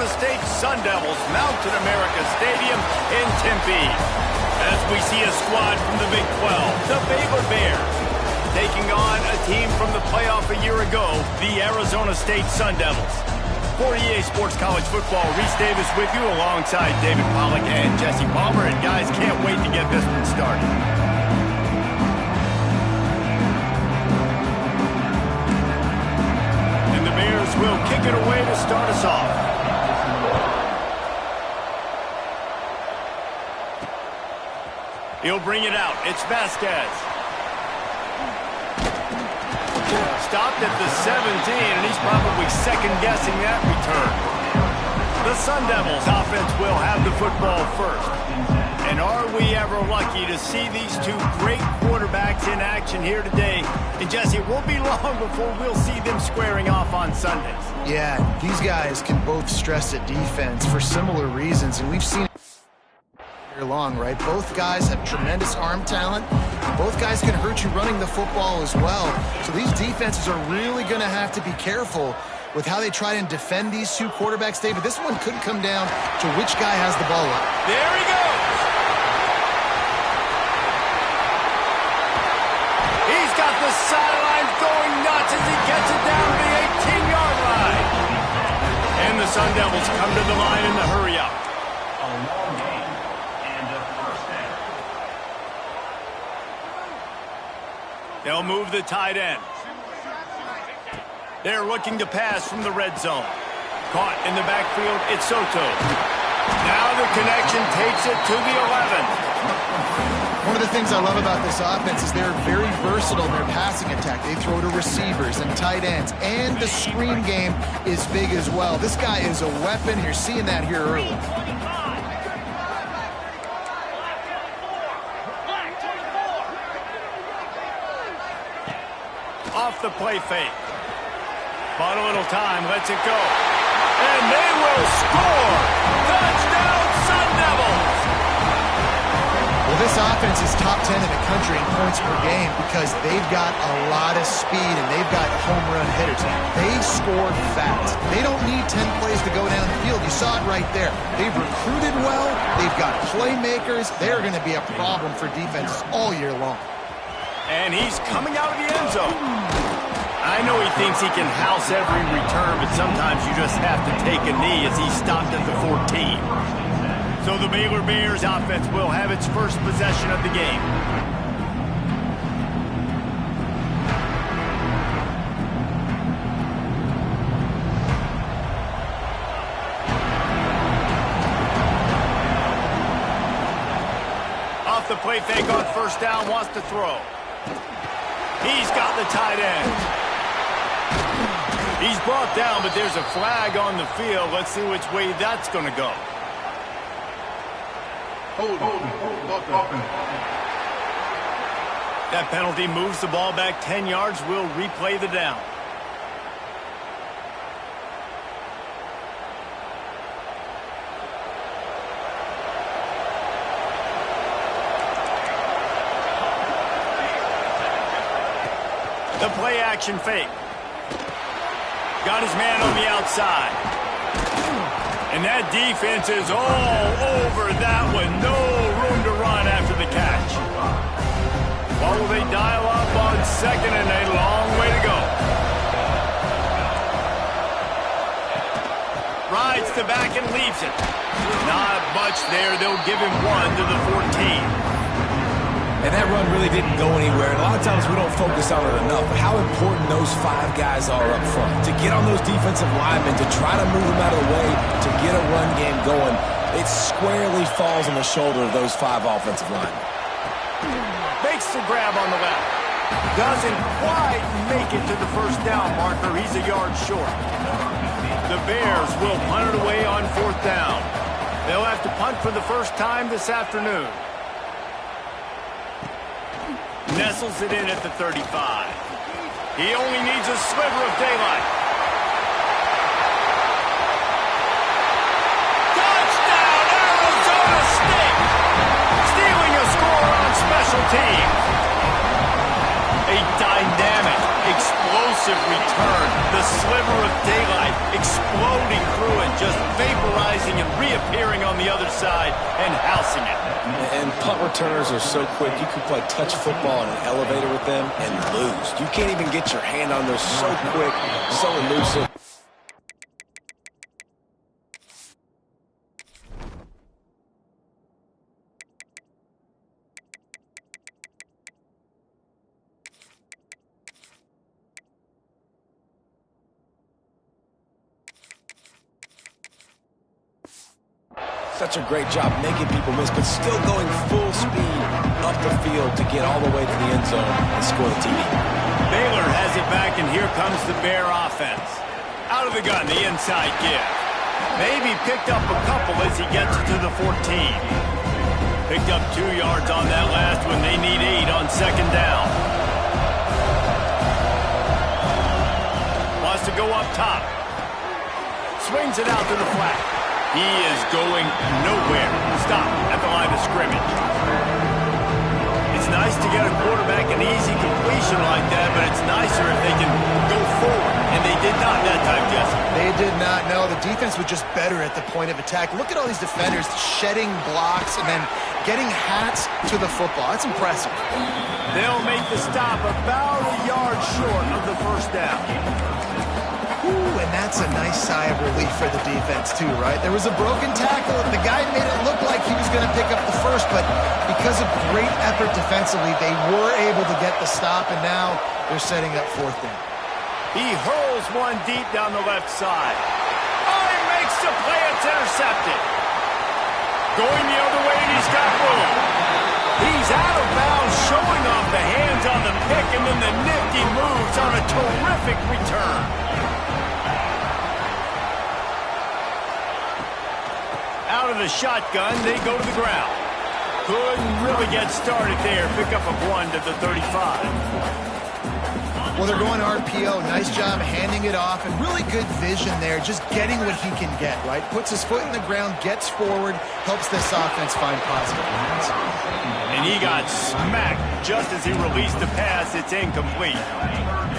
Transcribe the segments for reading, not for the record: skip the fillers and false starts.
Arizona State Sun Devils mount at America Stadium in Tempe. As we see a squad from the Big 12, the Baylor Bears, taking on a team from the playoff a year ago, the Arizona State Sun Devils. For EA Sports College Football, Reese Davis with you alongside David Pollack and Jesse Palmer. And guys, can't wait to get this one started. And the Bears will kick it away to start us off. He'll bring it out. It's Vasquez. Stopped at the 17, and he's probably second-guessing that return. The Sun Devils offense will have the football first. And are we ever lucky to see these two great quarterbacks in action here today? And Jesse, it won't be long before we'll see them squaring off on Sundays. Yeah, these guys can both stress at defense for similar reasons, and we've seen long, right? Both guys have tremendous arm talent. Both guys can hurt you running the football as well. So these defenses are really going to have to be careful with how they try and defend these two quarterbacks. David, this one could come down to which guy has the ball up. There he goes. He's got the sidelines going nuts as he gets it down to the 18-yard line. And the Sun Devils come to the line in the hurry-up. They'll move the tight end. They're looking to pass from the red zone. Caught in the backfield, it's Soto. Now the connection takes it to the 11. One of the things I love about this offense is they're very versatile in their passing attack. They throw to receivers and tight ends, and the screen game is big as well. This guy is a weapon. You're seeing that here early. Off the play fake. Bought a little time, lets it go. And they will score! Touchdown, Sun Devils! Well, this offense is top 10 in the country in points per game because they've got a lot of speed and they've got home run hitters. They score fast. They don't need 10 plays to go down the field. You saw it right there. They've recruited well. They've got playmakers. They're going to be a problem for defenses all year long. And he's coming out of the end zone. I know he thinks he can house every return, but sometimes you just have to take a knee as he stopped at the 14. So the Baylor Bears offense will have its first possession of the game. Off the play fake on first down, wants to throw. He's got the tight end. He's brought down, but there's a flag on the field. Let's see which way that's going to go. Hold. That penalty moves the ball back 10 yards. We'll replay the down. The play action fake. Got his man on the outside. And that defense is all over that one. No room to run after the catch. What will they dial up on second and a long way to go? Rides the back and leaves it. Not much there. They'll give him one to the 14. And that run really didn't go anywhere. And a lot of times we don't focus on it enough, but how important those five guys are up front. To get on those defensive linemen, to try to move them out of the way, to get a run game going, it squarely falls on the shoulder of those five offensive linemen. Makes the grab on the left. Doesn't quite make it to the first down marker. He's a yard short. The Bears will punt it away on fourth down. They'll have to punt for the first time this afternoon. Nestles it in at the 35. He only needs a sliver of daylight. Touchdown, Arizona State! Stealing a score on special teams. A dynamic, explosive return. The sliver of daylight. side, exploding through it, just vaporizing and reappearing on the other side and housing it. And punt returners are so quick. You can play touch football in an elevator with them and lose. You can't even get your hand on those. So quick, so elusive. Such a great job making people miss, but still going full speed up the field to get all the way to the end zone and score the TD. Baylor has it back, and here comes the Bear offense. Out of the gun, the inside give. Maybe picked up a couple as he gets to the 14. Picked up 2 yards on that last one. They need 8 on second down. Wants to go up top. Swings it out to the flat. He is going nowhere. Stop at the line of scrimmage. It's nice to get a quarterback an easy completion like that, but it's nicer if they can go forward. And they did not that time, Jesse. They did not. No, the defense was just better at the point of attack. Look at all these defenders shedding blocks and then getting hats to the football. That's impressive. They'll make the stop about a yard short of the first down. Ooh, and that's a nice sigh of relief for the defense, too, right? There was a broken tackle. The guy made it look like he was going to pick up the first, but because of great effort defensively, they were able to get the stop, and now they're setting up fourth down. He hurls one deep down the left side. Oh, he makes the play. It's intercepted. Going the other way, and he's got room. He's out of bounds, showing off the hands on the pick, and then the nifty moves on a terrific return. Out of the shotgun, they go to the ground. Couldn't really get started there. Pick up a 1 to the 35. Well, they're going RPO. Nice job handing it off, and really good vision there, just getting what he can get, right? Puts his foot in the ground, gets forward, helps this offense find positive points. And he got smacked just as he released the pass. It's incomplete.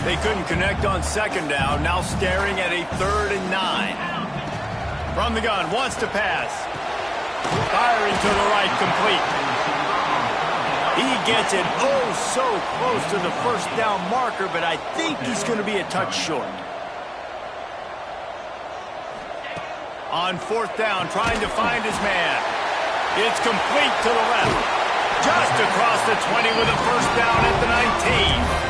They couldn't connect on second down. Now staring at a 3rd and 9. From the gun, wants to pass. Firing to the right, complete. He gets it so close to the first down marker, but I think he's going to be a touch short. On 4th down, trying to find his man. It's complete to the left. Just across the 20 with a first down at the 19.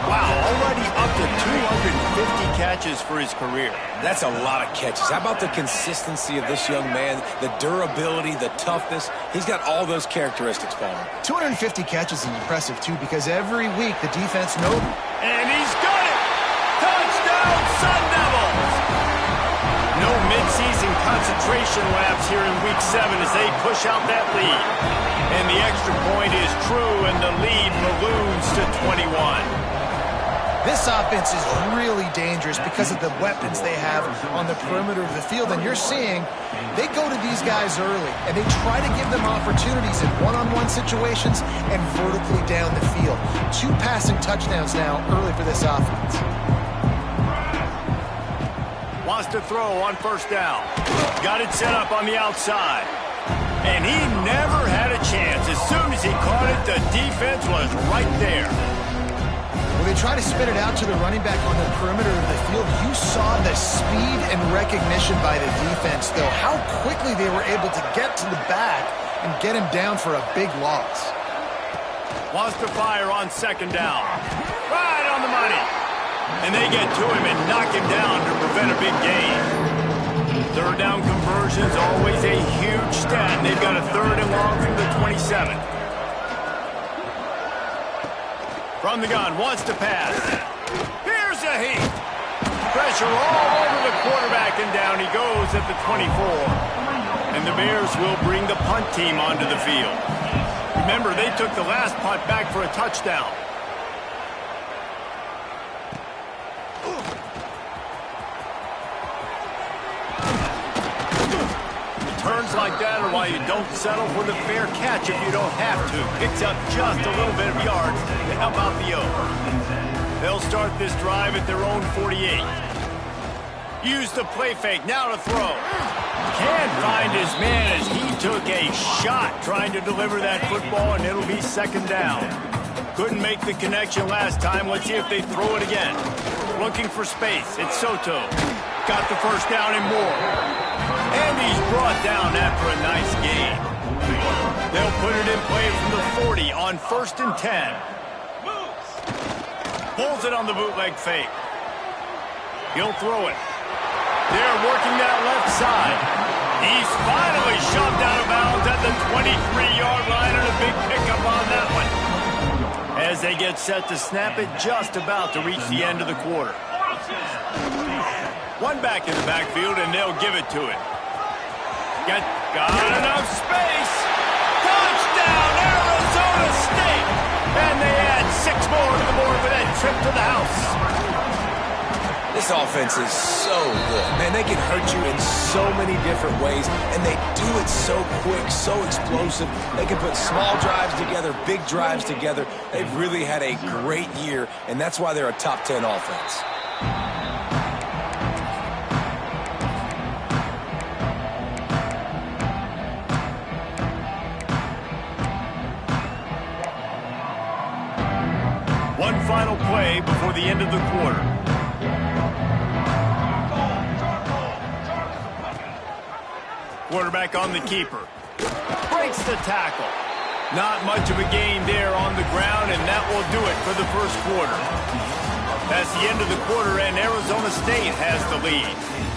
Wow, already up to 250 catches for his career. That's a lot of catches. How about the consistency of this young man, the durability, the toughness? He's got all those characteristics, Palmer. 250 catches is impressive, too, because every week the defense knows. And he's got it! Touchdown, Sun Devils! No midseason concentration lapse here in Week 7 as they push out that lead. And the extra point is true, and the lead balloons to 21. This offense is really dangerous because of the weapons they have on the perimeter of the field. And you're seeing they go to these guys early, and they try to give them opportunities in one-on-one situations and vertically down the field. 2 passing touchdowns now early for this offense. Wants to throw on first down. Got it set up on the outside. And he never had a chance. As soon as he caught it, the defense was right there. When they try to spin it out to the running back on the perimeter of the field, you saw the speed and recognition by the defense, though. How quickly they were able to get to the back and get him down for a big loss. Wants to fire on second down. Right on the money. And they get to him and knock him down to prevent a big gain. 3rd down conversions, always a huge stat. They've got a 3rd and long from the 27. From the gun, wants to pass. Here's a heat. Pressure all over the quarterback, and down he goes at the 24. And the Bears will bring the punt team onto the field. Remember, they took the last punt back for a touchdown. Turns like that are why you don't settle for the fair catch if you don't have to. Picks up just a little bit of yards to help out the O. They'll start this drive at their own 48. Use the play fake, now to throw. Can't find his man as he took a shot trying to deliver that football, and it'll be second down. Couldn't make the connection last time. Let's see if they throw it again. Looking for space. It's Soto. Got the first down and more. And he's brought down after a nice gain. They'll put it in play from the 40 on 1st and 10. Pulls it on the bootleg fake. He'll throw it. They're working that left side. He's finally shoved out of bounds at the 23-yard line, and a big pickup on that one. As they get set to snap it, just about to reach the end of the quarter. One back in the backfield, and they'll give it to it. Got enough space. Touchdown, Arizona State. And they add 6 more to the board with that trip to the house. This offense is so good. Man, they can hurt you in so many different ways, and they do it so quick, so explosive. They can put small drives together, big drives together. They've really had a great year, and that's why they're a top 10 offense. One final play before the end of the quarter. Quarterback on the keeper. Breaks the tackle. Not much of a gain there on the ground, and that will do it for the first quarter. That's the end of the quarter, and Arizona State has the lead.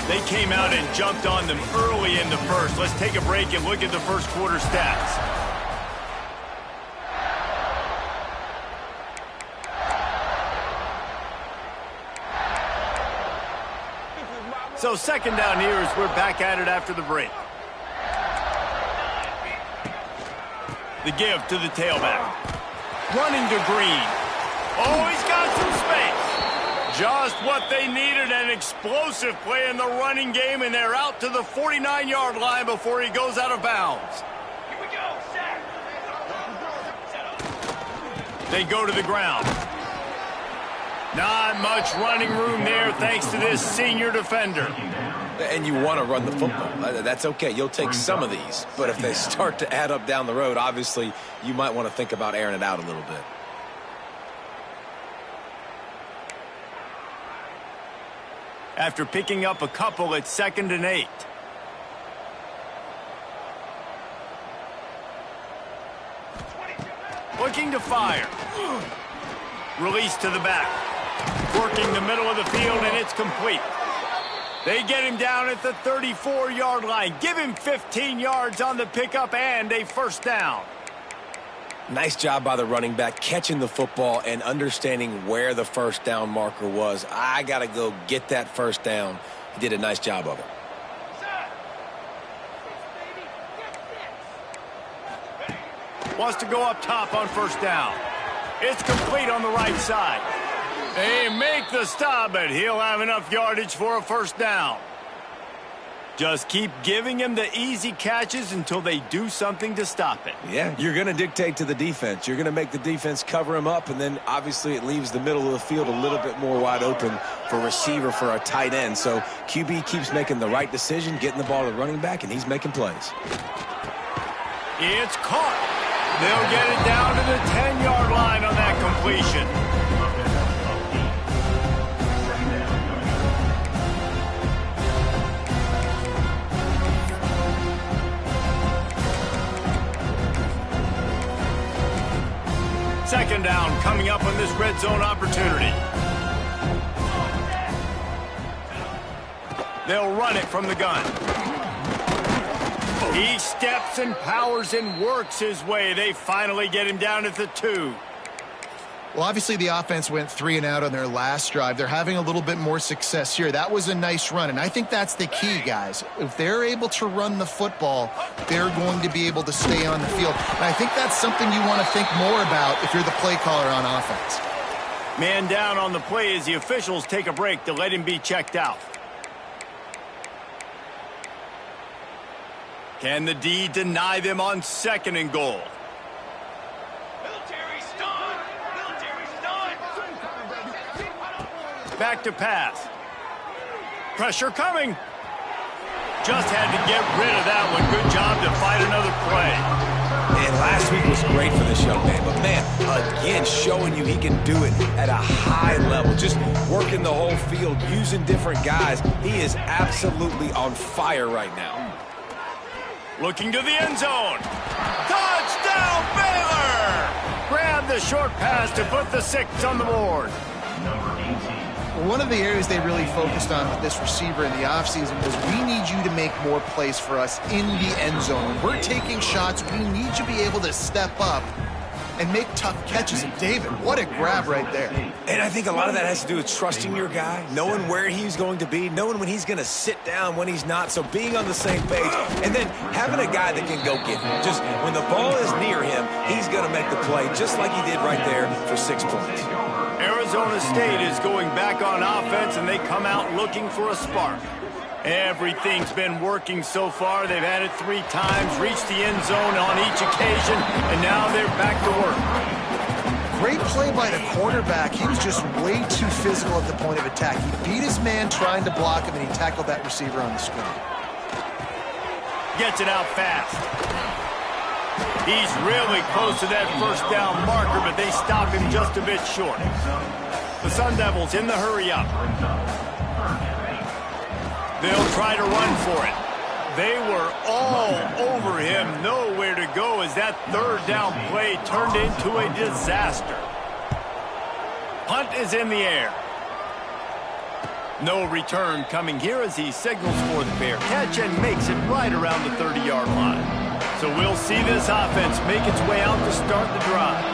They came out and jumped on them early in the first. Let's take a break and look at the first quarter stats. So second down here as we're back at it after the break. The give to the tailback. Running to Green. Oh, he's got some space. Just what they needed, an explosive play in the running game, and they're out to the 49-yard line before he goes out of bounds. Here we go, set. They go to the ground. Not much running room there thanks to this senior defender. And you want to run the football. That's okay. You'll take some of these. But if they start to add up down the road, obviously, you might want to think about airing it out a little bit. After picking up a couple at 2nd and 8. Looking to fire. Release to the back. Working the middle of the field, and it's complete. They get him down at the 34-yard line. Give him 15 yards on the pickup and a first down. Nice job by the running back, catching the football and understanding where the first down marker was. I got to go get that first down. He did a nice job of it. Wants to go up top on first down. It's complete on the right side. They make the stop, but he'll have enough yardage for a first down. Just keep giving him the easy catches until they do something to stop it. Yeah, you're going to dictate to the defense. You're going to make the defense cover him up, and then obviously it leaves the middle of the field a little bit more wide open for receiver, for a tight end. So QB keeps making the right decision, getting the ball to the running back, and he's making plays. It's caught. They'll get it down to the 10-yard line on that completion. Second down coming up on this red zone opportunity. They'll run it from the gun. He steps and powers and works his way. They finally get him down at the 2. Well, obviously the offense went 3 and out on their last drive. They're having a little bit more success here. That was a nice run, and I think that's the key, guys. If they're able to run the football, they're going to be able to stay on the field. And I think that's something you want to think more about if you're the play caller on offense. Man down on the play as the officials take a break to let him be checked out. Can the D deny them on 2nd and goal? Back to pass. Pressure coming. Just had to get rid of that one. Good job to fight another play. And last week was great for this young man. But, man, again, showing you he can do it at a high level. Just working the whole field, using different guys. He is absolutely on fire right now. Looking to the end zone. Touchdown, Baylor! Grab the short pass to put the 6 on the board. Well, one of the areas they really focused on with this receiver in the offseason was we need you to make more plays for us in the end zone. When we're taking shots, we need you to be able to step up and make tough catches. And David, what a grab right there. And I think a lot of that has to do with trusting your guy, knowing where he's going to be, knowing when he's going to sit down, when he's not, so being on the same page, and then having a guy that can go get him. Just when the ball is near him, he's going to make the play, just like he did right there for 6 points. Arizona State is going back on offense, and they come out looking for a spark. Everything's been working so far. They've had it 3 times, reached the end zone on each occasion, and now they're back to work. Great play by the quarterback. He was just way too physical at the point of attack. He beat his man trying to block him, and he tackled that receiver on the screen. Gets it out fast. He's really close to that first down marker, but they stop him just a bit short. The Sun Devils in the hurry up. They'll try to run for it. They were all over him, nowhere to go as that 3rd down play turned into a disaster. Punt is in the air. No return coming here as he signals for the fair catch and makes it right around the 30-yard line. So we'll see this offense make its way out to start the drive.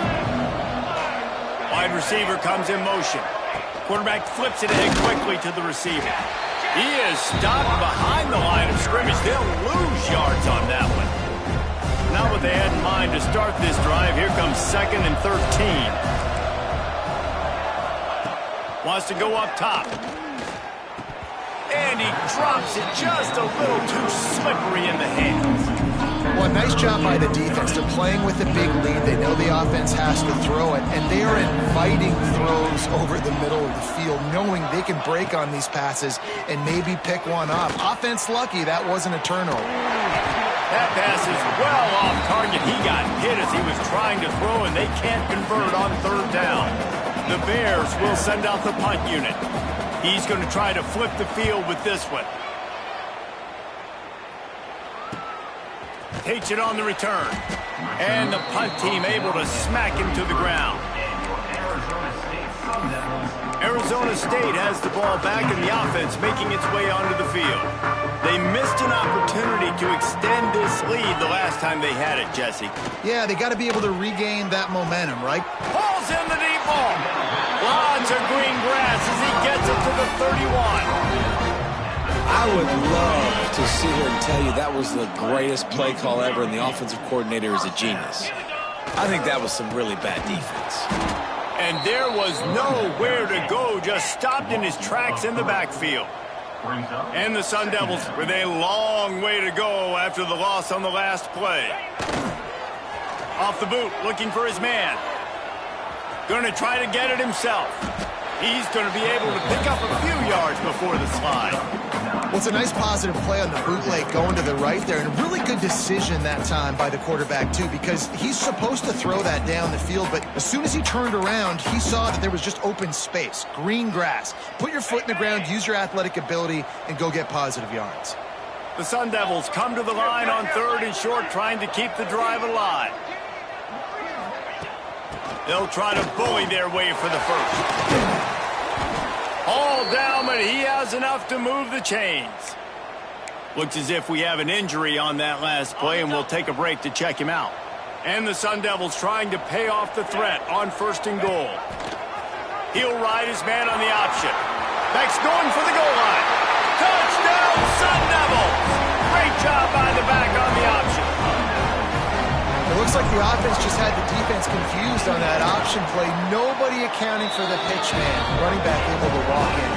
Wide receiver comes in motion. Quarterback flips it ahead quickly to the receiver. He is stopped behind the line of scrimmage. They'll lose yards on that one. Not what they had in mind to start this drive. Here comes 2nd and 13. Wants to go up top. And he drops it just a little too slippery in the hands. Well, nice job by the defense. They're playing with a big lead. They know the offense has to throw it, and they are inviting throws over the middle of the field, knowing they can break on these passes and maybe pick one up. Offense lucky that wasn't a turnover. That pass is well off target. He got hit as he was trying to throw, and they can't convert on 3rd down. The Bears will send out the punt unit. He's going to try to flip the field with this one. Takes it on the return. And the punt team able to smack him to the ground. Arizona State has the ball back in the offense, making its way onto the field. They missed an opportunity to extend this lead the last time they had it, Jesse. Yeah, they got to be able to regain that momentum, right? Pulls in the deep ball. Lots of green grass as he gets it to the 31. I would love to sit here and tell you that was the greatest play call ever, and the offensive coordinator is a genius. I think that was some really bad defense. And there was nowhere to go, just stopped in his tracks in the backfield. And the Sun Devils with a long way to go after the loss on the last play. Off the boot, looking for his man. Going to try to get it himself. He's going to be able to pick up a few yards before the slide. Well, it's a nice positive play on the bootleg going to the right there, and a really good decision that time by the quarterback, too, because he's supposed to throw that down the field, but as soon as he turned around, he saw that there was just open space, green grass. Put your foot in the ground, use your athletic ability, and go get positive yards. The Sun Devils come to the line on 3rd and short, trying to keep the drive alive. They'll try to bully their way for the first. All down, but he has enough to move the chains. Looks as if we have an injury on that last play, and we'll take a break to check him out. And the Sun Devils trying to pay off the threat on 1st and goal. He'll ride his man on the option. Beck's going for the goal line. Touchdown, Sun Devils! Great job by the back on the option. It looks like the offense just had the defense confused on that option play. Nobody accounting for the pitch man. Running back able to walk in.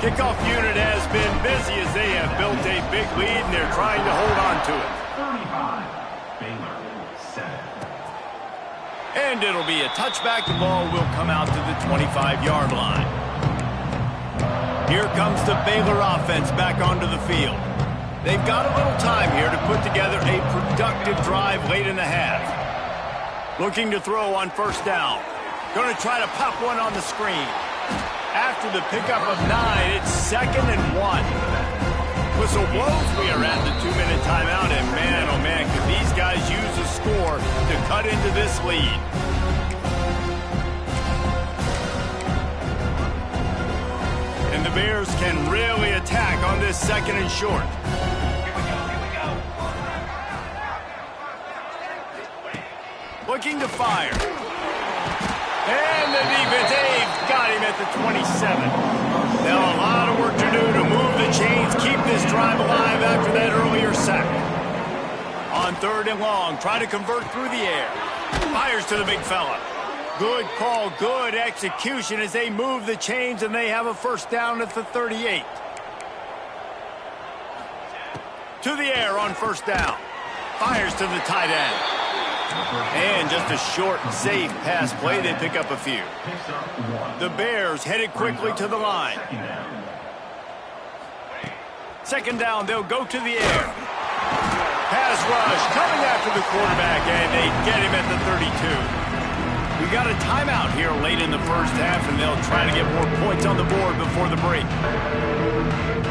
Kickoff unit has been busy as they have built a big lead, and they're trying to hold on to it. 35, Baylor, 7. And it'll be a touchback. The ball will come out to the 25-yard line. Here comes the Baylor offense back onto the field. They've got a little time here to put together a productive drive late in the half. Looking to throw on first down. Going to try to pop one on the screen. After the pickup of 9, it's 2nd and 1. Whistle blows, we are at the 2-minute timeout, and man, oh man, could these guys use a score to cut into this lead. And the Bears can really attack on this 2nd and short. Looking to fire. And the defense, they've got him at the 27. Now a lot of work to do to move the chains, keep this drive alive after that earlier sack. On 3rd and long, try to convert through the air. Fires to the big fella. Good call, good execution as they move the chains, and they have a first down at the 38. To the air on first down. Fires to the tight end. And just a short, safe pass play. They pick up a few. The Bears headed quickly to the line. 2nd down, they'll go to the air. Pass rush coming after the quarterback, and they get him at the 32. We got a timeout here late in the first half, and they'll try to get more points on the board before the break.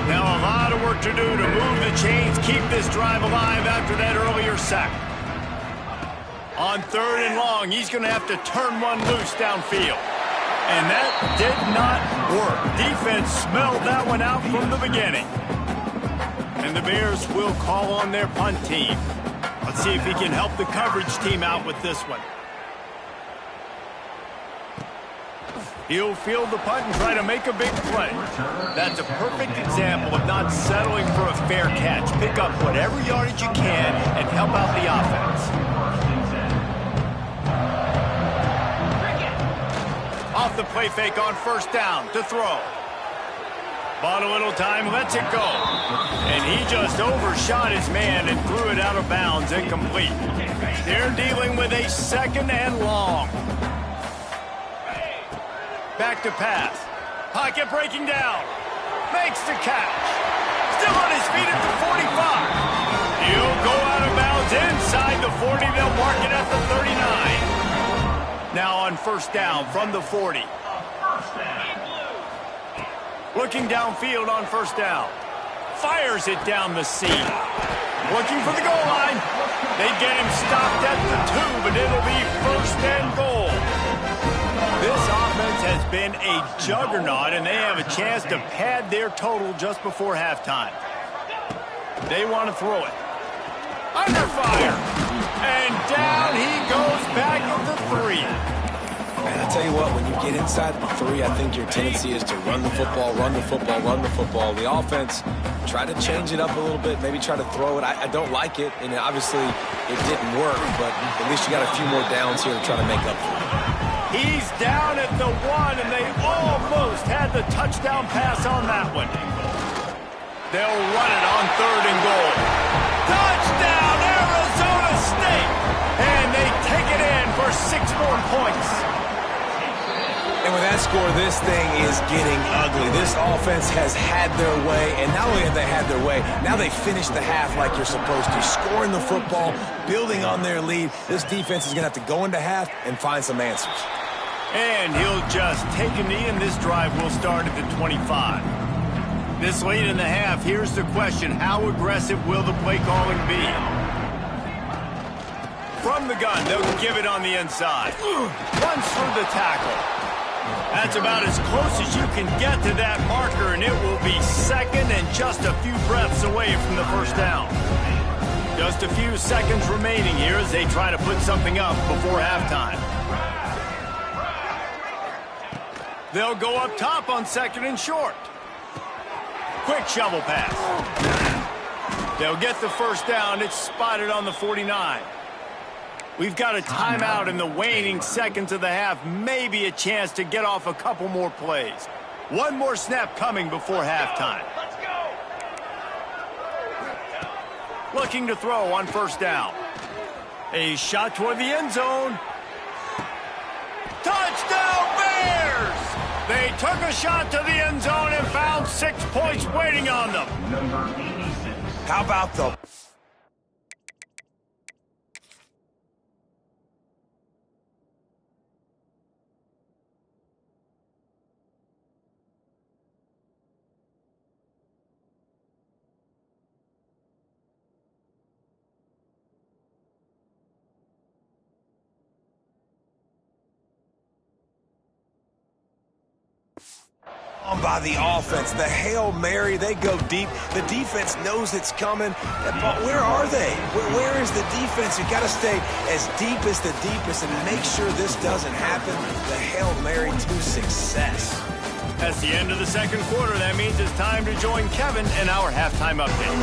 Now a lot of work to do to move the chains, keep this drive alive after that earlier sack. On 3rd and long, he's going to have to turn one loose downfield. And that did not work. Defense smelled that one out from the beginning. And the Bears will call on their punt team. Let's see if he can help the coverage team out with this one. He'll field the punt and try to make a big play. That's a perfect example of not settling for a fair catch. Pick up whatever yardage you can and help out the offense. Off the play fake on first down to throw. Bought a little time, lets it go. And he just overshot his man and threw it out of bounds, incomplete. They're dealing with a 2nd and long. Back to pass. Pocket breaking down. Makes the catch. Still on his feet at the 45. He'll go out of bounds inside the 40. They'll mark it at the 39. Now on first down from the 40. Looking downfield on first down. Fires it down the seam. Looking for the goal line. They get him stopped at the 2, but it'll be 1st and goal. This offense has been a juggernaut, and they have a chance to pad their total just before halftime. They want to throw it. Under fire. And down he goes back at the 3. And I tell you what, when you get inside the 3, I think your tendency is to run the football, run the football, run the football. The offense, try to change it up a little bit, maybe try to throw it. I don't like it, and obviously it didn't work, but at least you got a few more downs here to try to make up for it. He's down at the 1, and they almost had the touchdown pass on that one. They'll run it on 3rd and goal. Touchdown, Arizona State! And they take it in for 6 more points. And with that score, this thing is getting ugly. This offense has had their way, and not only have they had their way, now they finish the half like you're supposed to, scoring the football, building on their lead. This defense is going to have to go into half and find some answers. And he'll just take a knee, and this drive will start at the 25. This late in the half, here's the question: how aggressive will the play calling be? From the gun, they'll give it on the inside. Runs through the tackle. That's about as close as you can get to that marker, and it will be 2nd and just a few breaths away from the first down. Just a few seconds remaining here as they try to put something up before halftime. They'll go up top on 2nd and short. Quick shovel pass. They'll get the first down. It's spotted on the 49. We've got a timeout in the waning seconds of the half. Maybe a chance to get off a couple more plays. One more snap coming before halftime. Let's go. Looking to throw on first down. A shot toward the end zone. Touchdown Bears! They took a shot to the end zone and found 6 points waiting on them. Number 86. How about the... by the offense, the Hail Mary, they go deep. The defense knows it's coming. But where are they? Where is the defense? You got to stay as deep as the deepest and make sure this doesn't happen. The Hail Mary to success. That's the end of the second quarter. That means it's time to join Kevin in our halftime update.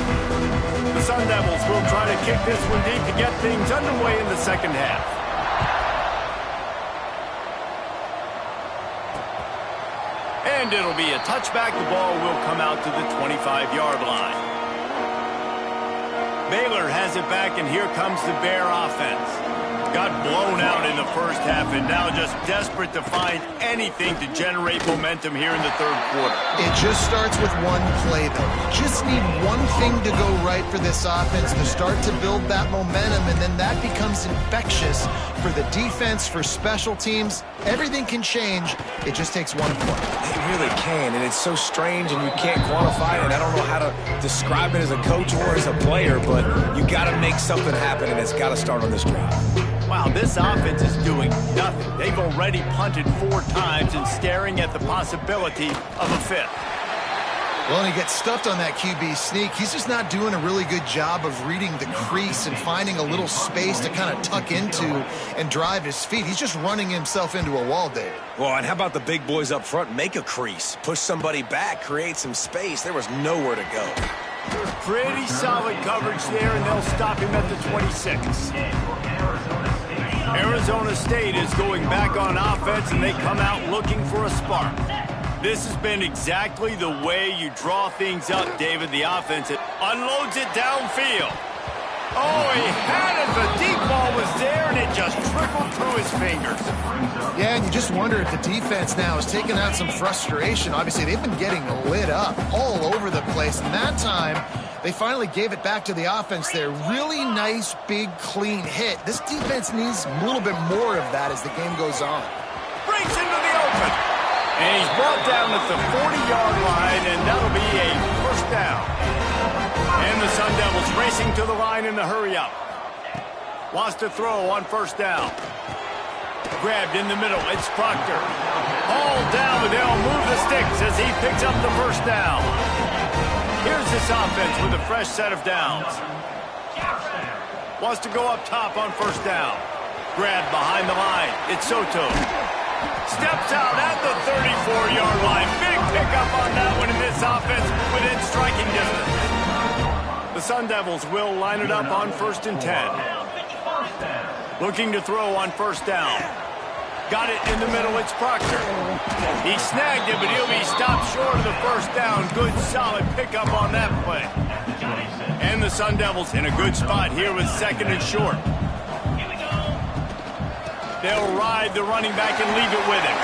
The Sun Devils will try to kick this one deep to get things underway in the second half. And it'll be a touchback. The ball will come out to the 25-yard line. Baylor has it back, and here comes the Bear offense. Got blown out in the first half, and now just desperate to find anything to generate momentum here in the third quarter. It just starts with one play, though. Just need one thing to go right for this offense to start to build that momentum, and then that becomes infectious for the defense, for special teams. Everything can change. It just takes one play. It really can, and it's so strange, and you can't quantify it. I don't know how to describe it as a coach or as a player, but you got to make something happen, and it's got to start on this drive. Wow, this offense is doing nothing. They've already punted 4 times and staring at the possibility of a 5th. Well, and he gets stuffed on that QB sneak. He's just not doing a really good job of reading the crease and finding a little space to kind of tuck into and drive his feet. He's just running himself into a wall, David. Well, and how about the big boys up front? Make a crease. Push somebody back. Create some space. There was nowhere to go. Pretty solid coverage there, and they'll stop him at the 26. Arizona State is going back on offense, and they come out looking for a spark. This has been exactly the way you draw things up, David. The offense unloads it downfield. Oh, he had it. The deep ball was there, and it just trickled through his fingers. Yeah, and you just wonder if the defense now is taking out some frustration. Obviously, they've been getting lit up all over the place, and that time they finally gave it back to the offense there. Really nice, big, clean hit. This defense needs a little bit more of that as the game goes on. Breaks into the open. And he's brought down at the 40-yard line, and that'll be a first down. And the Sun Devils racing to the line in the hurry-up. Wants to throw on first down. Grabbed in the middle. It's Proctor. Hauled down, but they'll move the sticks as he picks up the first down. Here's this offense with a fresh set of downs. Wants to go up top on first down. Grabbed behind the line. It's Soto. Steps out at the 34-yard line. Big pickup on that one in this offense within striking distance. The Sun Devils will line it up on 1st and 10. Looking to throw on first down. Got it in the middle. It's Proctor. He snagged it, but he'll be stopped short of the first down. Good, solid pickup on that play. And the Sun Devils in a good spot here with 2nd and short. They'll ride the running back and leave it with him.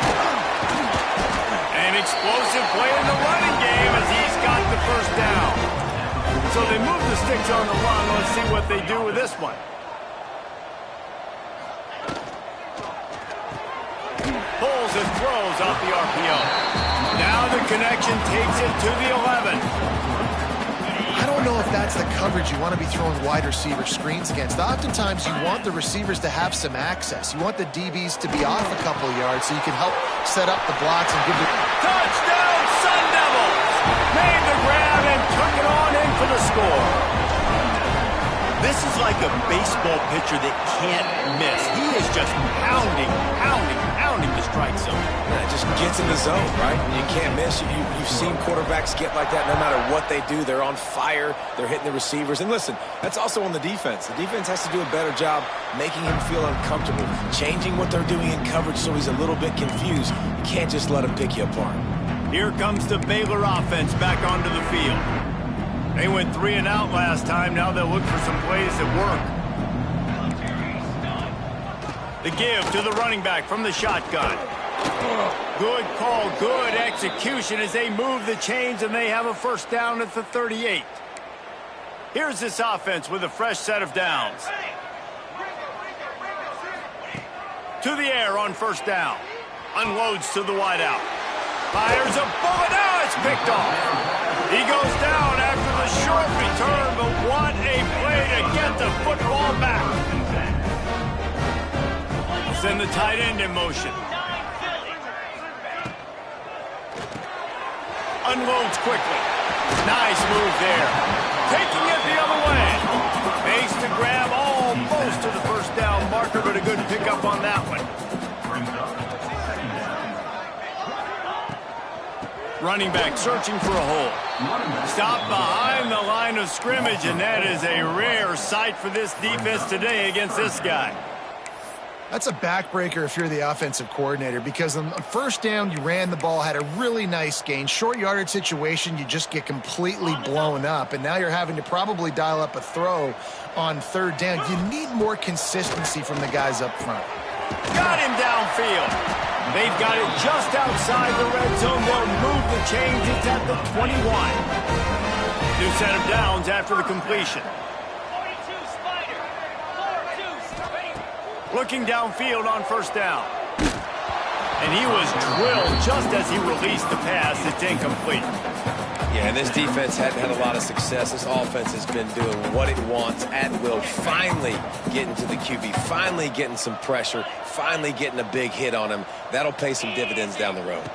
An explosive play in the running game as he's got the first down. So they move the sticks on the run. Let's see what they do with this one. Pulls and throws off the RPO. Now the connection takes it to the 11. I don't know if that's the coverage you want to be throwing wide receiver screens against. Oftentimes, you want the receivers to have some access. You want the DBs to be off a couple yards so you can help set up the blocks and give the... Touchdown, Sun Devils! Made the grab and took it on in for the score. This is like a baseball pitcher that can't miss. He is just pounding the strike zone. Yeah, it just gets in the zone, right? And you can't miss. You've seen quarterbacks get like that no matter what they do. They're on fire. They're hitting the receivers. And listen, that's also on the defense. The defense has to do a better job making him feel uncomfortable, changing what they're doing in coverage so he's a little bit confused. You can't just let him pick you apart. Here comes the Baylor offense back onto the field. They went 3 and out last time. Now they'll look for some plays that work. The give to the running back from the shotgun. Good call, good execution as they move the chains and they have a first down at the 38. Here's this offense with a fresh set of downs. To the air on first down. Unloads to the wideout. Fires a bullet. Now it's picked off. He goes down after the short return, but what a play to get the football back. Send the tight end in motion. Unloads quickly. Nice move there. Taking it the other way. Makes the grab almost to the first down marker, but a good pickup on that one. Running back searching for a hole. Stop behind the line of scrimmage, and that is a rare sight for this defense today against this guy. That's a backbreaker if you're the offensive coordinator, because on first down, you ran the ball, had a really nice gain. Short yardage situation, you just get completely blown up, and now you're having to probably dial up a throw on third down. You need more consistency from the guys up front. Got him downfield. They've got it just outside the red zone. They'll move the chains. It's at the 21. New set of downs after the completion. Looking downfield on first down. And he was drilled just as he released the pass. It's incomplete. Yeah, and this defense hadn't had a lot of success. This offense has been doing what it wants at will. Finally getting to the QB. Finally getting some pressure. Finally getting a big hit on him. That'll pay some dividends down the road.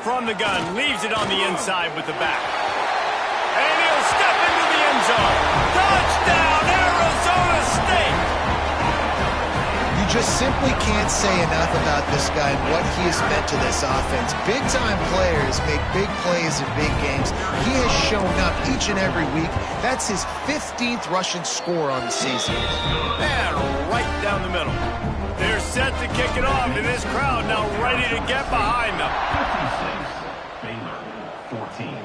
From the gun, leaves it on the inside with the back. And he'll step into the end zone. Touchdown, Arizona State! You just simply can't say enough about this guy and what he has meant to this offense. Big-time players make big plays in big games. He has shown up each and every week. That's his 15th rushing score on the season. And right down the middle. They're set to kick it off, and this crowd now ready to get behind them. 56, Baylor, 14.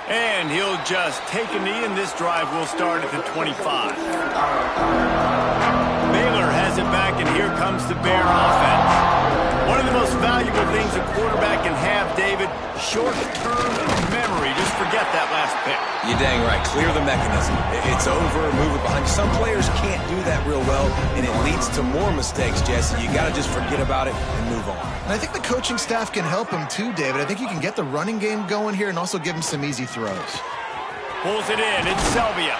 And he'll just take a knee, and this drive will start at the 25. Baylor has it back, and here comes the Bear offense. One of the most valuable things a quarterback can have, David, short-term memory. Just forget that last pick. You're dang right. Clear the mechanism. It's over. Move it behind you. Some players can't do that real well, and it leads to more mistakes, Jesse. You got to just forget about it and move on. And I think the coaching staff can help him too, David. I think you can get the running game going here and also give him some easy throws. Pulls it in. It's Selvia.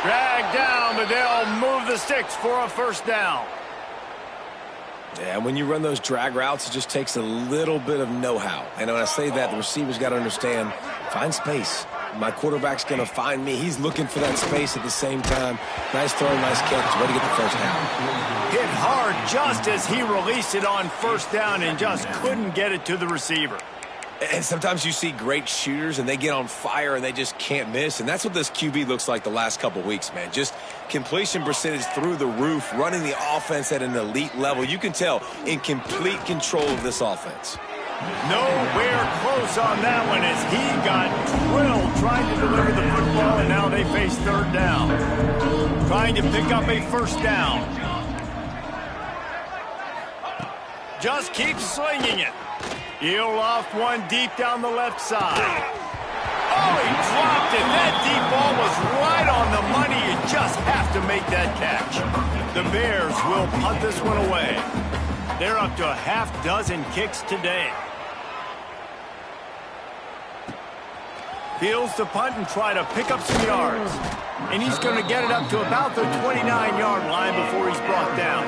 Dragged down, but they'll move the sticks for a first down. Yeah, when you run those drag routes, it just takes a little bit of know-how. And when I say that, the receiver's got to understand, find space. My quarterback's going to find me. He's looking for that space at the same time. Nice throw, nice catch. Way to get the first down. Hit hard just as he released it on first down and just couldn't get it to the receiver. And sometimes you see great shooters, and they get on fire, and they just can't miss. And that's what this QB looks like the last couple weeks, man. Just completion percentage through the roof, running the offense at an elite level. You can tell in complete control of this offense. Nowhere close on that one as he got drilled trying to deliver the football, and now they face third down. Trying to pick up a first down. Just keep slinging it. He'll loft one deep down the left side. Oh, he dropped it. That deep ball was right on the money. You just have to make that catch. The Bears will punt this one away. They're up to a half dozen kicks today. Feels the punt and try to pick up some yards. And he's going to get it up to about the 29-yard line before he's brought down.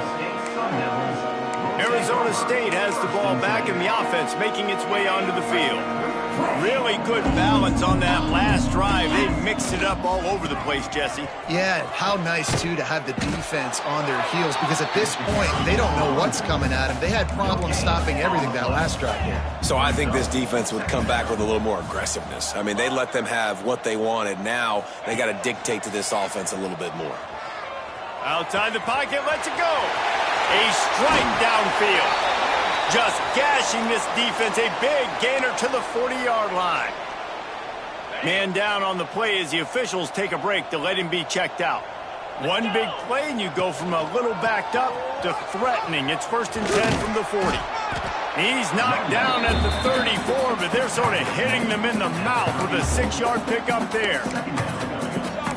Arizona State has the ball back in the offense, making its way onto the field. Really good balance on that last drive. They mixed it up all over the place, Jesse. Yeah, how nice, too, to have the defense on their heels, because at this point, they don't know what's coming at them. They had problems stopping everything that last drive here. So I think this defense would come back with a little more aggressiveness. I mean, they let them have what they wanted. Now they got to dictate to this offense a little bit more. Outside the pocket, lets it go. A strike downfield. Just gashing this defense. A big gainer to the 40-yard line. Man down on the play as the officials take a break to let him be checked out. One big play, and you go from a little backed up to threatening. It's 1st and 10 from the 40. He's knocked down at the 34, but they're sort of hitting them in the mouth with a 6-yard pickup there.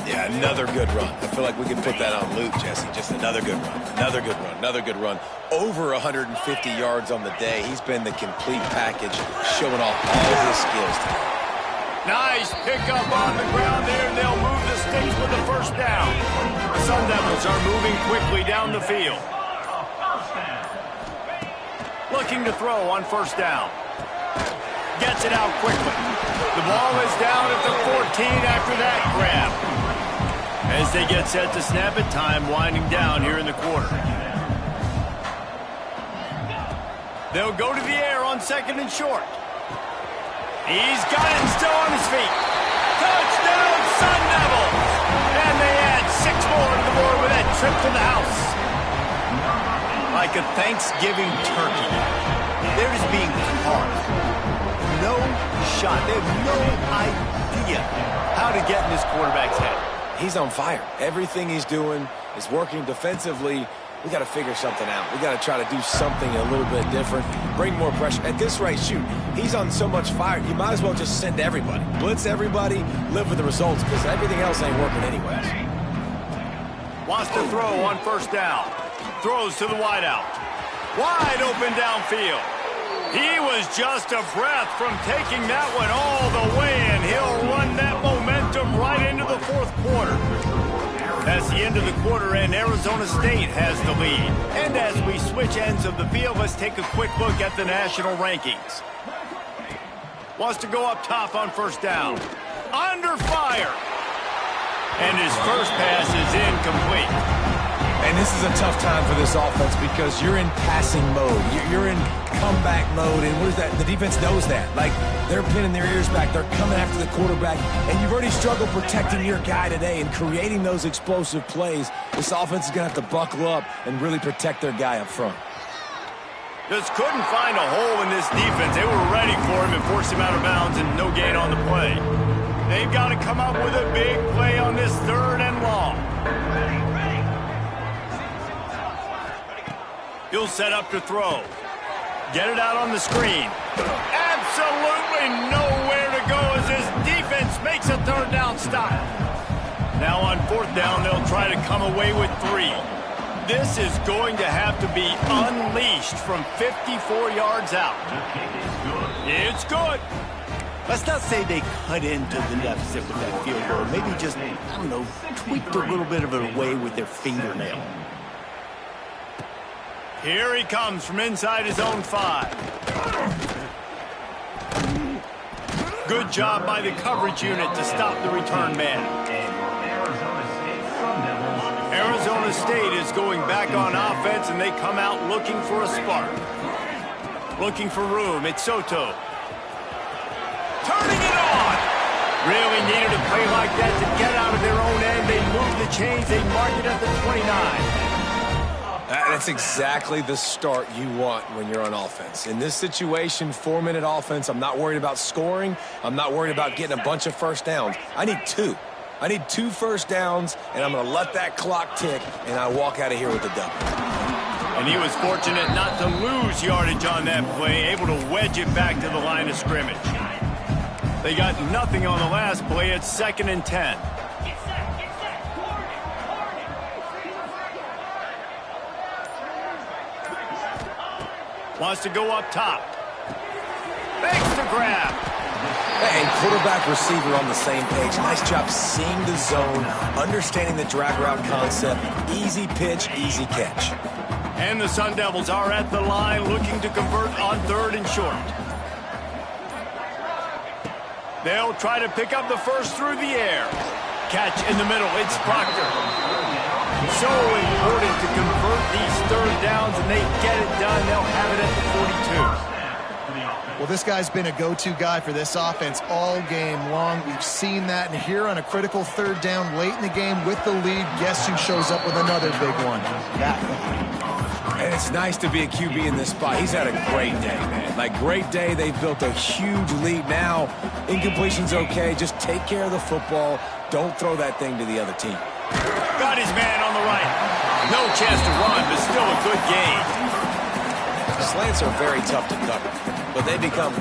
Yeah, another good run. I feel like we could put that on loop, Jesse. Just another good run, another good run, another good run. Over 150 yards on the day. He's been the complete package, showing off all his skills today. Nice pickup on the ground there, and they'll move the sticks with the 1st down. The Sun Devils are moving quickly down the field. Looking to throw on 1st down. Gets it out quickly. The ball is down at the 14 after that grab. As they get set to snap it, time winding down here in the quarter. They'll go to the air on 2nd and short. He's got it and still on his feet. Touchdown, Sun Devils! And they add 6 more to the board with that trip to the house. Like a Thanksgiving turkey, they're just being carved. No shot. They have no idea how to get in this quarterback's head. He's on fire. Everything he's doing is working defensively. We got to figure something out. We got to try to do something a little bit different. Bring more pressure. At this rate, shoot, he's on so much fire. You might as well just send everybody. Blitz everybody, live with the results, because everything else ain't working anyways. Wants to throw on 1st down. Throws to the wideout. Wide open downfield. He was just a breath from taking that one all the way, and he'll run that momentum right into the 4th quarter. That's the end of the quarter, and Arizona State has the lead. And as we switch ends of the field, let's take a quick look at the national rankings. Wants to go up top on 1st down. Under fire. And his first pass is incomplete. And this is a tough time for this offense because you're in passing mode. You're in comeback mode, and what is that? The defense knows that. Like, they're pinning their ears back. They're coming after the quarterback, and you've already struggled protecting your guy today and creating those explosive plays. This offense is going to have to buckle up and really protect their guy up front. Just couldn't find a hole in this defense. They were ready for him and forced him out of bounds, and no gain on the play. They've got to come up with a big play on this 3rd and long. He'll set up to throw. Get it out on the screen. Absolutely nowhere to go as his defense makes a 3rd down stop. Now on 4th down, they'll try to come away with 3. This is going to have to be unleashed from 54 yards out. It's good. Let's not say they cut into the deficit with that field goal. Maybe just, I don't know, tweaked a little bit of it away with their fingernail. Here he comes from inside his own 5. Good job by the coverage unit to stop the return man. Arizona State is going back on offense, and they come out looking for a spark. Looking for room. It's Soto. Turning it on! Really needed a play like that to get out of their own end. They move the chains. They mark it at the 29. That's exactly the start you want when you're on offense. In this situation, 4-minute offense, I'm not worried about scoring. I'm not worried about getting a bunch of 1st downs. I need 2. I need 2 1st downs, and I'm going to let that clock tick, and I walk out of here with a W. And he was fortunate not to lose yardage on that play, able to wedge it back to the line of scrimmage. They got nothing on the last play. It's 2nd and 10. Wants to go up top. Makes the grab. And quarterback, receiver on the same page. Nice job seeing the zone, understanding the drag route concept. Easy pitch, easy catch. And the Sun Devils are at the line looking to convert on 3rd and short. They'll try to pick up the first through the air. Catch in the middle. It's Proctor. So important to convert these 3rd downs, and they get it done. They'll have it at the 42. Well, this guy's been a go-to guy for this offense all game long. We've seen that, and here on a critical 3rd down late in the game with the lead, guess who shows up with another big one? That guy. And it's nice to be a QB in this spot. He's had a great day, man. Like, great day. They've built a huge lead now. Incompletion's okay. Just take care of the football. Don't throw that thing to the other team. Got his man on the right. No chance to run, but still a good gain. Slants are very tough to cover, but they become...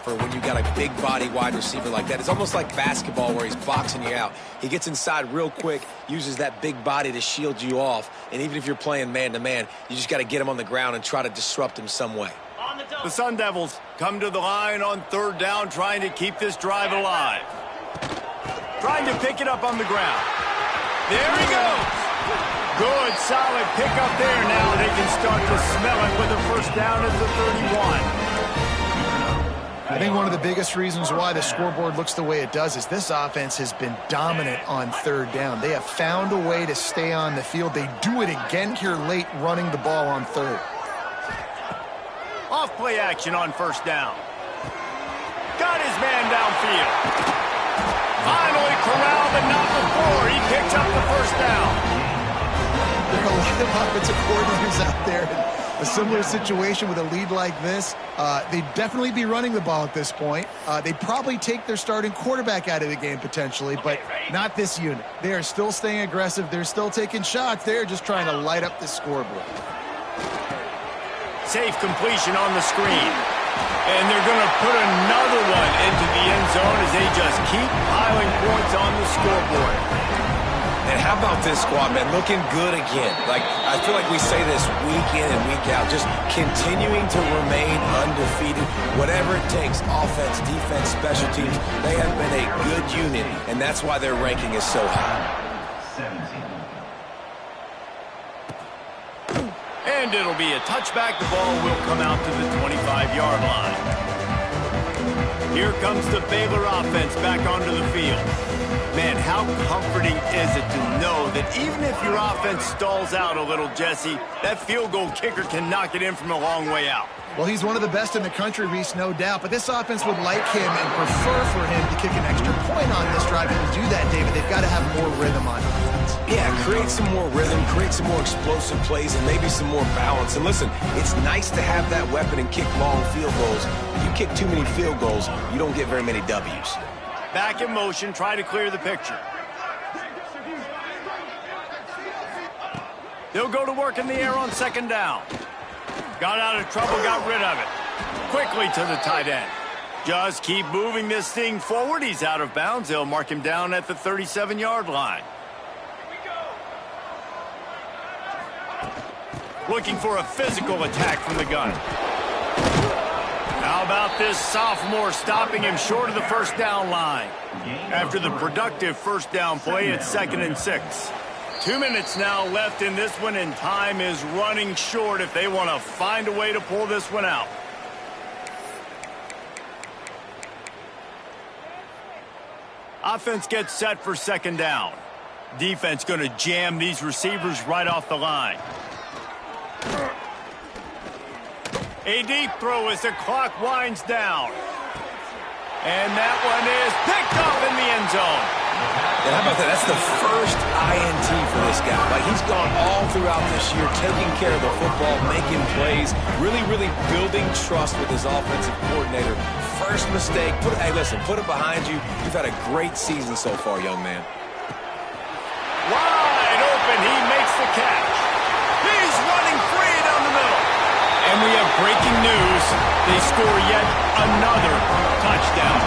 for when you got a big body wide receiver like that. It's almost like basketball where he's boxing you out. He gets inside real quick, uses that big body to shield you off, and even if you're playing man-to-man, you just got to get him on the ground and try to disrupt him some way. The Sun Devils come to the line on third down, trying to keep this drive alive. Trying to pick it up on the ground. There he goes. Good, solid pickup there. Now they can start to smell it with a first down at the 31. I think one of the biggest reasons why the scoreboard looks the way it does is this offense has been dominant on third down. They have found a way to stay on the field. They do it again here late, running the ball on third. Off play action on first down. Got his man downfield. Finally corralled, but not before. He picks up the first down. There are a lot of offensive coordinators out there in a similar situation with a lead like this. They'd definitely be running the ball at this point. They'd probably take their starting quarterback out of the game potentially, but not this unit. They are still staying aggressive. They're still taking shots. They're just trying to light up the scoreboard. Safe completion on the screen. And they're going to put another one into the end zone as they just keep piling points on the scoreboard. And how about this squad, man? Looking good again. Like, I feel like we say this week in and week out, just continuing to remain undefeated. Whatever it takes, offense, defense, special teams, they have been a good unit, and that's why their ranking is so high. 17. And it'll be a touchback. The ball will come out to the 25-yard line. Here comes the Baylor offense back onto the field. Man, how comforting is it to know that even if your offense stalls out a little, Jesse, that field goal kicker can knock it in from a long way out. Well, he's one of the best in the country, Reese, no doubt. But this offense would like him and prefer for him to kick an extra point on this drive. And to do that, David, they've got to have more rhythm on offense. Yeah, create some more rhythm, create some more explosive plays, and maybe some more balance. And listen, it's nice to have that weapon and kick long field goals. If you kick too many field goals, you don't get very many W's. Back in motion, try to clear the picture. They'll go to work in the air on second down. Got out of trouble, got rid of it. Quickly to the tight end. Just keep moving this thing forward. He's out of bounds. They'll mark him down at the 37-yard line. Looking for a physical attack from the gun. How about this sophomore stopping him short of the first down line? After the productive first down play, it's 2nd and 6. 2 minutes now left in this one, and time is running short if they want to find a way to pull this one out. Offense gets set for second down. Defense going to jam these receivers right off the line. A deep throw as the clock winds down. And that one is picked up in the end zone. And how about that? That's the first INT for this guy. Like, he's gone all throughout this year, taking care of the football, making plays, really, really building trust with his offensive coordinator. First mistake. Hey, listen, put it behind you. You've had a great season so far, young man. Wide open. He makes the catch. He's running free down the middle. And we have breaking news. They score yet another touchdown.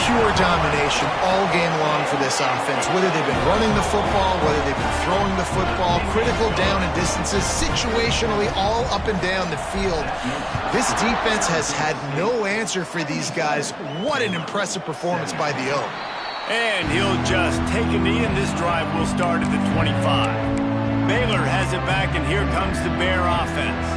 Pure domination all game long for this offense. Whether they've been running the football, whether they've been throwing the football, critical down and distances, situationally all up and down the field. This defense has had no answer for these guys. What an impressive performance by the O. And he'll just take a knee, and this drive will start at the 25. Baylor has it back, and here comes the Bear offense.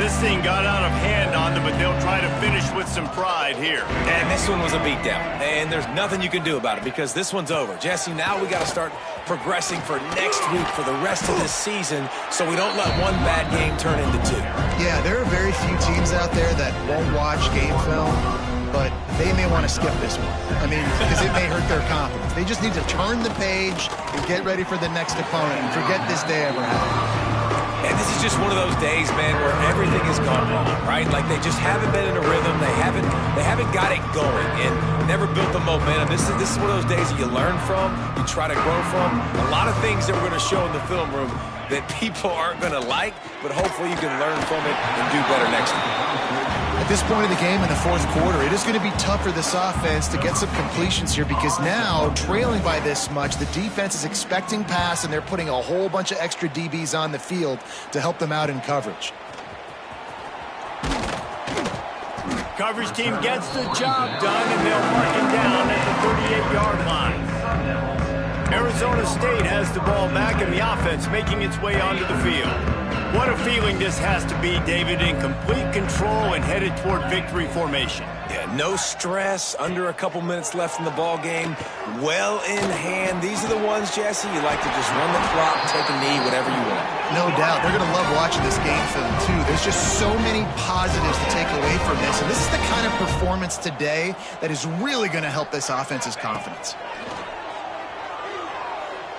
This thing got out of hand on them, but they'll try to finish with some pride here. And this one was a beatdown. And there's nothing you can do about it because this one's over. Jesse, now we got to start progressing for next week for the rest of this season so we don't let one bad game turn into two. Yeah, there are very few teams out there that won't watch game film, but they may want to skip this one. I mean, because it may hurt their confidence. They just need to turn the page and get ready for the next opponent and forget this day ever happened. And this is just one of those days, man, where everything has gone wrong, right? Like they just haven't been in a rhythm. They haven't got it going and never built the momentum. This is one of those days that you learn from, you try to grow from. A lot of things that we're going to show in the film room that people aren't going to like, but hopefully you can learn from it and do better next time. At this point of the game in the fourth quarter, it is going to be tough for this offense to get some completions here because now, trailing by this much, the defense is expecting pass and they're putting a whole bunch of extra DBs on the field to help them out in coverage. Coverage team gets the job done, and they'll mark him down at the 38-yard line. Arizona State has the ball back, and the offense making its way onto the field. What a feeling this has to be, David, in complete control and headed toward victory formation. Yeah, no stress, under a couple minutes left in the ball game, well in hand. These are the ones, Jesse, you like to just run the clock, take a knee, whatever you want. No doubt. They're going to love watching this game film, too. There's just so many positives to take away from this, and this is the kind of performance today that is really going to help this offense's confidence.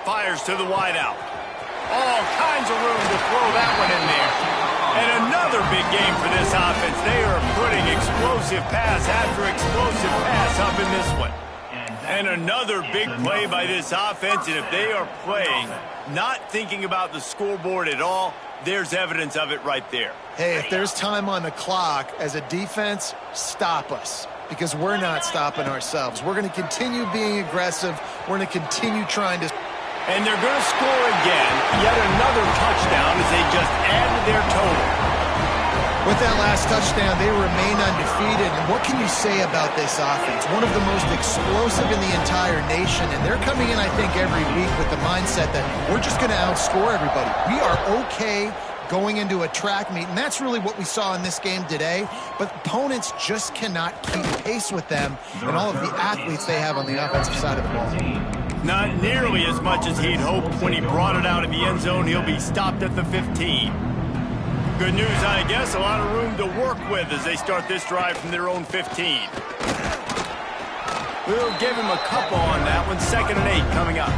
Fires to the wideout. All kinds of room to throw that one in there. And another big game for this offense. They are putting explosive pass after explosive pass up in this one. And another big play by this offense. And if they are playing, not thinking about the scoreboard at all, there's evidence of it right there. Hey, if there's time on the clock, as a defense, stop us. Because we're not stopping ourselves. We're going to continue being aggressive. We're going to continue trying to... And they're going to score again, yet another touchdown as they just added their total. With that last touchdown, they remain undefeated. And what can you say about this offense? One of the most explosive in the entire nation. And they're coming in, I think, every week with the mindset that we're just going to outscore everybody. We are okay going into a track meet, and that's really what we saw in this game today. But opponents just cannot keep pace with them and all of the athletes they have on the offensive side of the ball. Not nearly as much as he'd hoped when he brought it out in the end zone. He'll be stopped at the 15. Good news, I guess. A lot of room to work with as they start this drive from their own 15. We'll give him a couple on that one. 2nd and 8 coming up.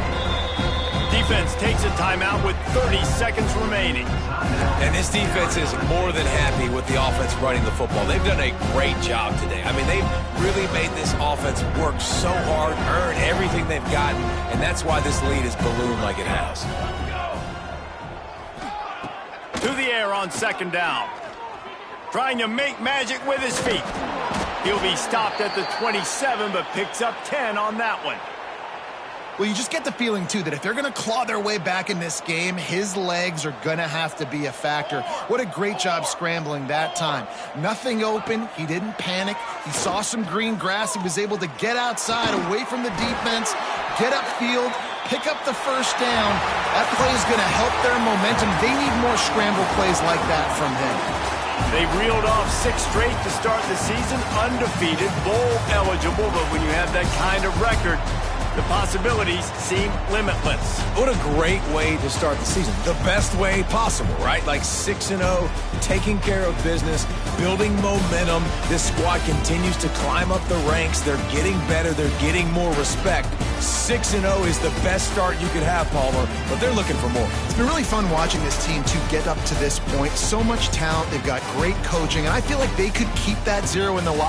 Defense takes a timeout with 30 seconds remaining. And this defense is more than happy with the offense running the football. They've done a great job today. I mean, they've really made this offense work so hard, earn everything they've gotten, and that's why this lead has ballooned like it has. To the air on 2nd down. Trying to make magic with his feet. He'll be stopped at the 27, but picks up 10 on that one. Well, you just get the feeling, too, that if they're going to claw their way back in this game, his legs are going to have to be a factor. What a great job scrambling that time. Nothing open. He didn't panic. He saw some green grass. He was able to get outside, away from the defense, get upfield, pick up the first down. That play is going to help their momentum. They need more scramble plays like that from him. They reeled off 6 straight to start the season, undefeated, bowl eligible, but when you have that kind of record, the possibilities seem limitless. What a great way to start the season. The best way possible, right? Like 6-0, taking care of business, building momentum. This squad continues to climb up the ranks. They're getting better. They're getting more respect. 6-0 is the best start you could have, Palmer, but they're looking for more. It's been really fun watching this team to get up to this point. So much talent. They've got great coaching, and I feel like they could keep that 0 in the locker room.